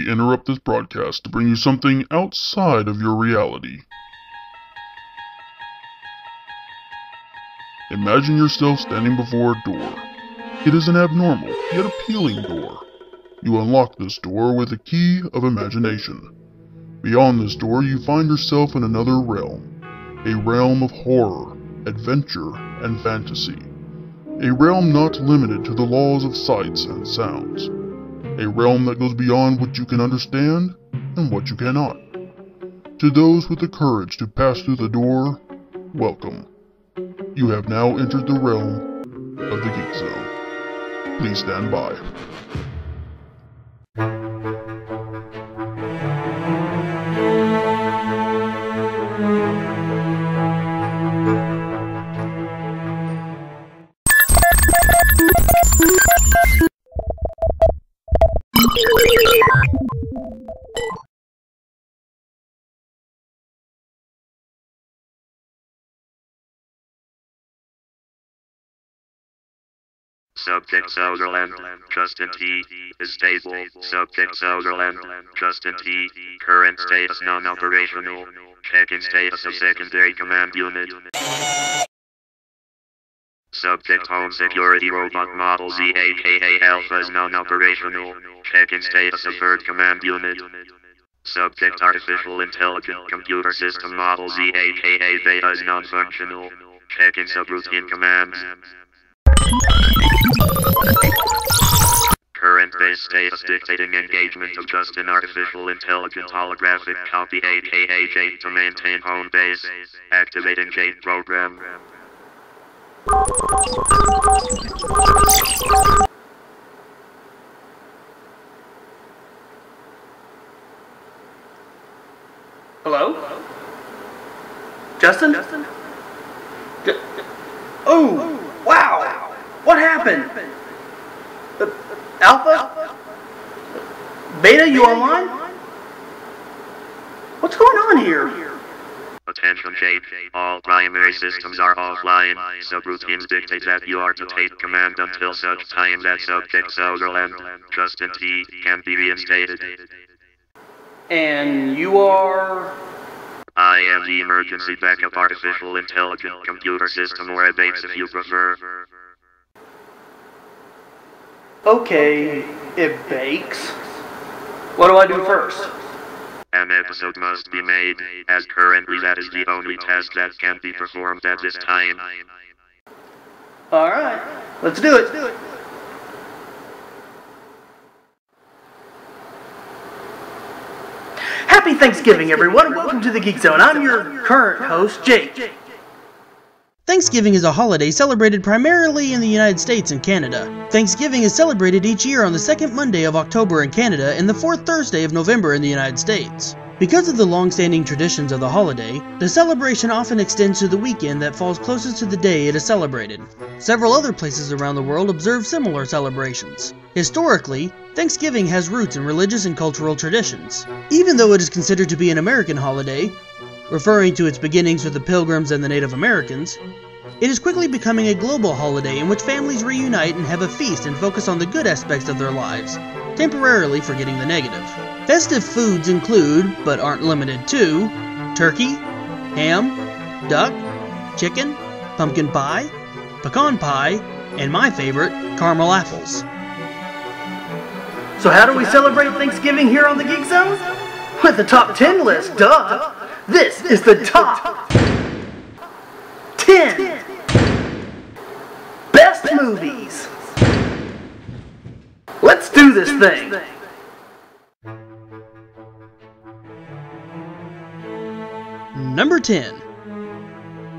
interrupt this broadcast to bring you something outside of your reality. Imagine yourself standing before a door. It is an abnormal, yet appealing door. You unlock this door with a key of imagination. Beyond this door, you find yourself in another realm. A realm of horror, adventure, and fantasy. A realm not limited to the laws of sights and sounds. A realm that goes beyond what you can understand and what you cannot. To those with the courage to pass through the door, welcome. You have now entered the realm of the Geek Zone. Please stand by. Subject Sutherland, Justin T. is stable. Subject Sutherland, Justin T. Current status non-operational. Checking status of secondary command unit. Subject Home Security Robot Model Z aka Alpha is non-operational. Checking status of third command unit. Subject Artificial Intelligent Computer System Model Z aka Beta is non-functional. Checking subroutine commands. Current base status dictating engagement of Justin Artificial Intelligent Holographic Copy aka Jade to maintain home base. Activating Jade program. Hello? Justin? Oh, wow! What happened? Alpha? Beta, you online? What's going on here? Attention Jade, all primary systems are offline. Subroutines dictate that you are to take command until such time that Subject Sutherland, Justin T, can be reinstated. And you are... I am the Emergency Backup Artificial Intelligent Computer System, or ABATES if you prefer. Okay, it bakes. What do I do first? An episode must be made, as currently that is the only task that can be performed at this time. Alright, let's do it. Happy Thanksgiving, everyone. Welcome to the Geek Zone. I'm your current host, Jake. Thanksgiving is a holiday celebrated primarily in the United States and Canada. Thanksgiving is celebrated each year on the second Monday of October in Canada and the fourth Thursday of November in the United States. Because of the long-standing traditions of the holiday, the celebration often extends to the weekend that falls closest to the day it is celebrated. Several other places around the world observe similar celebrations. Historically, Thanksgiving has roots in religious and cultural traditions. Even though it is considered to be an American holiday, referring to its beginnings with the Pilgrims and the Native Americans, it is quickly becoming a global holiday in which families reunite and have a feast and focus on the good aspects of their lives, temporarily forgetting the negative. Festive foods include, but aren't limited to, turkey, ham, duck, chicken, pumpkin pie, pecan pie, and my favorite, caramel apples. So how do we celebrate Thanksgiving here on the Geek Zone? With the top 10 list, duh! This is the top 10 best movies. Let's do this thing. Number 10.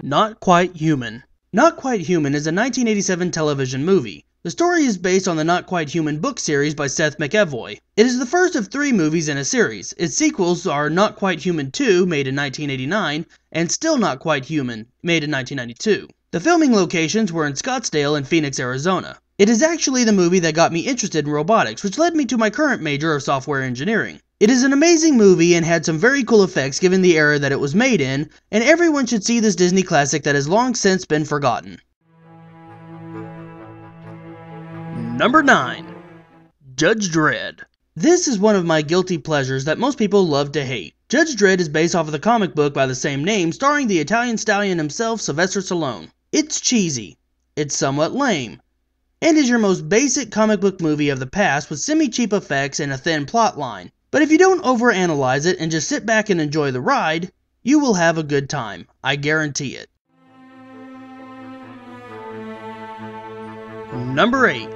Not Quite Human. Not Quite Human is a 1987 television movie. The story is based on the Not Quite Human book series by Seth McEvoy. It is the first of 3 movies in a series. Its sequels are Not Quite Human 2, made in 1989, and Still Not Quite Human, made in 1992. The filming locations were in Scottsdale and Phoenix, Arizona. It is actually the movie that got me interested in robotics, which led me to my current major of software engineering. It is an amazing movie and had some very cool effects given the era that it was made in, and everyone should see this Disney classic that has long since been forgotten. Number 9. Judge Dredd. This is one of my guilty pleasures that most people love to hate. Judge Dredd is based off of the comic book by the same name, starring the Italian stallion himself, Sylvester Stallone. It's cheesy, it's somewhat lame, and is your most basic comic book movie of the past with semi-cheap effects and a thin plot line. But if you don't overanalyze it and just sit back and enjoy the ride, you will have a good time. I guarantee it. Number 8.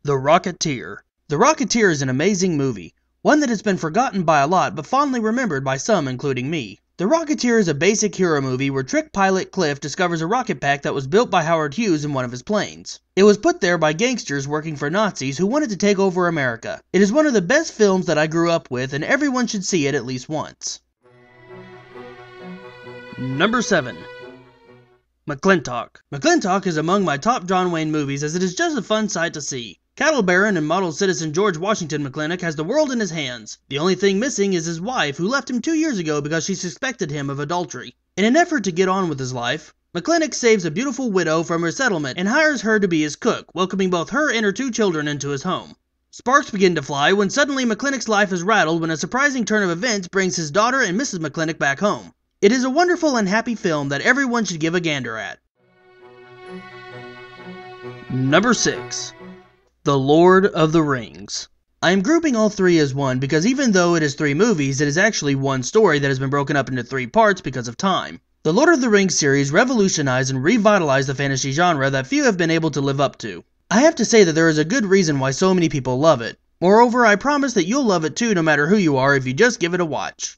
The Rocketeer. The Rocketeer is an amazing movie, one that has been forgotten by a lot but fondly remembered by some, including me. The Rocketeer is a basic hero movie where trick pilot Cliff discovers a rocket pack that was built by Howard Hughes in one of his planes. It was put there by gangsters working for Nazis who wanted to take over America. It is one of the best films that I grew up with, and everyone should see it at least once. Number 7. McClintock. McClintock is among my top John Wayne movies as it is just a fun sight to see. Cattle Baron and model citizen George Washington McClintock has the world in his hands. The only thing missing is his wife, who left him 2 years ago because she suspected him of adultery. In an effort to get on with his life, McClintock saves a beautiful widow from her settlement and hires her to be his cook, welcoming both her and her 2 children into his home. Sparks begin to fly when suddenly McClintock's life is rattled when a surprising turn of events brings his daughter and Mrs. McClintock back home. It is a wonderful and happy film that everyone should give a gander at. Number 6. The Lord of the Rings. I am grouping all 3 as one because even though it is 3 movies, it is actually one story that has been broken up into 3 parts because of time. The Lord of the Rings series revolutionized and revitalized the fantasy genre that few have been able to live up to. I have to say that there is a good reason why so many people love it. Moreover, I promise that you'll love it too no matter who you are if you just give it a watch.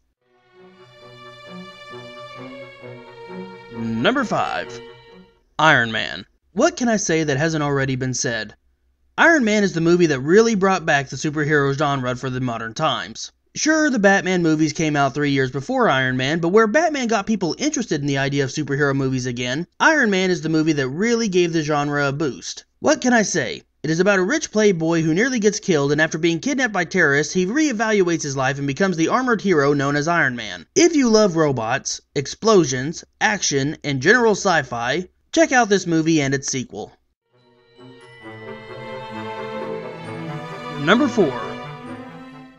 Number 5. Iron Man. What can I say that hasn't already been said? Iron Man is the movie that really brought back the superhero genre for the modern times. Sure, the Batman movies came out 3 years before Iron Man, but where Batman got people interested in the idea of superhero movies again, Iron Man is the movie that really gave the genre a boost. What can I say? It is about a rich playboy who nearly gets killed, and after being kidnapped by terrorists, he reevaluates his life and becomes the armored hero known as Iron Man. If you love robots, explosions, action, and general sci-fi, check out this movie and its sequel. Number 4.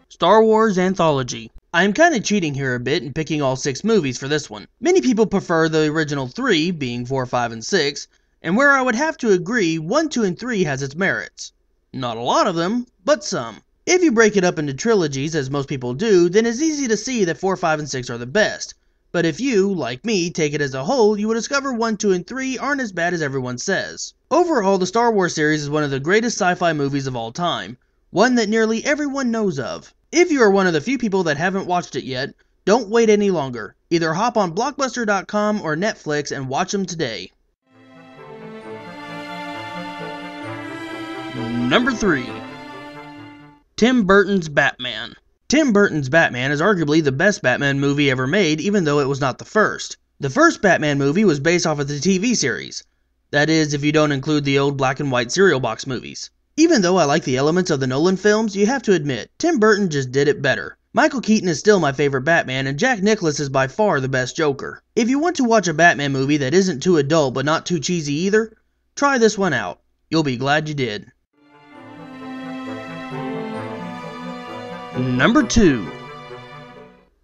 Star Wars Anthology. I am kinda cheating here a bit and picking all 6 movies for this one. Many people prefer the original 3, being 4, 5, and 6, and where I would have to agree, 1, 2, and 3 has its merits. Not a lot of them, but some. If you break it up into trilogies, as most people do, then it's easy to see that 4, 5, and 6 are the best. But if you, like me, take it as a whole, you will discover 1, 2, and 3 aren't as bad as everyone says. Overall, the Star Wars series is one of the greatest sci-fi movies of all time, one that nearly everyone knows of. If you are one of the few people that haven't watched it yet, don't wait any longer. Either hop on Blockbuster.com or Netflix and watch them today. Number 3. Tim Burton's Batman. Tim Burton's Batman is arguably the best Batman movie ever made, even though it was not the first. The first Batman movie was based off of the TV series. That is, if you don't include the old black and white cereal box movies. Even though I like the elements of the Nolan films, you have to admit, Tim Burton just did it better. Michael Keaton is still my favorite Batman, and Jack Nicklaus is by far the best Joker. If you want to watch a Batman movie that isn't too adult but not too cheesy either, try this one out. You'll be glad you did. Number 2.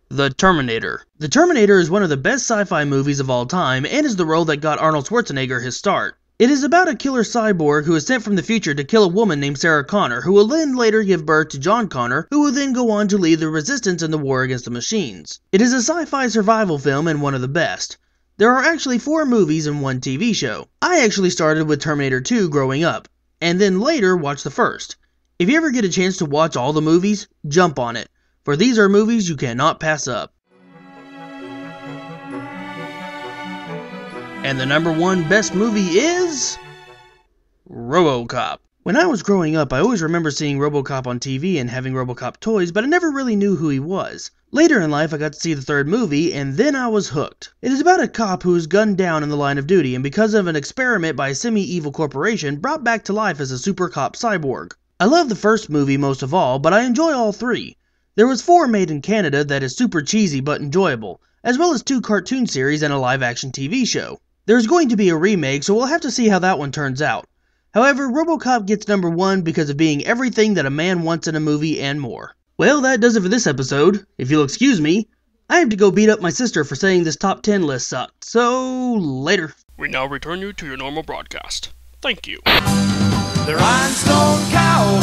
The Terminator. The Terminator is one of the best sci-fi movies of all time and is the role that got Arnold Schwarzenegger his start. It is about a killer cyborg who is sent from the future to kill a woman named Sarah Connor, who will then later give birth to John Connor, who will then go on to lead the resistance in the war against the machines. It is a sci-fi survival film and one of the best. There are actually 4 movies and 1 TV show. I actually started with Terminator 2 growing up, and then later watched the first. If you ever get a chance to watch all the movies, jump on it, for these are movies you cannot pass up. And the number 1 best movie is RoboCop. When I was growing up, I always remember seeing RoboCop on TV and having RoboCop toys, but I never really knew who he was. Later in life, I got to see the 3rd movie, and then I was hooked. It is about a cop who is gunned down in the line of duty, and because of an experiment by a semi-evil corporation, brought back to life as a super cop cyborg. I love the first movie most of all, but I enjoy all 3. There was 4 made in Canada that is super cheesy but enjoyable, as well as 2 cartoon series and a live-action TV show. There's going to be a remake, so we'll have to see how that one turns out. However, RoboCop gets number 1 because of being everything that a man wants in a movie and more. Well, that does it for this episode. If you'll excuse me, I have to go beat up my sister for saying this top 10 list sucked, so later. We now return you to your normal broadcast. Thank you. The Rhinestone Cowboy.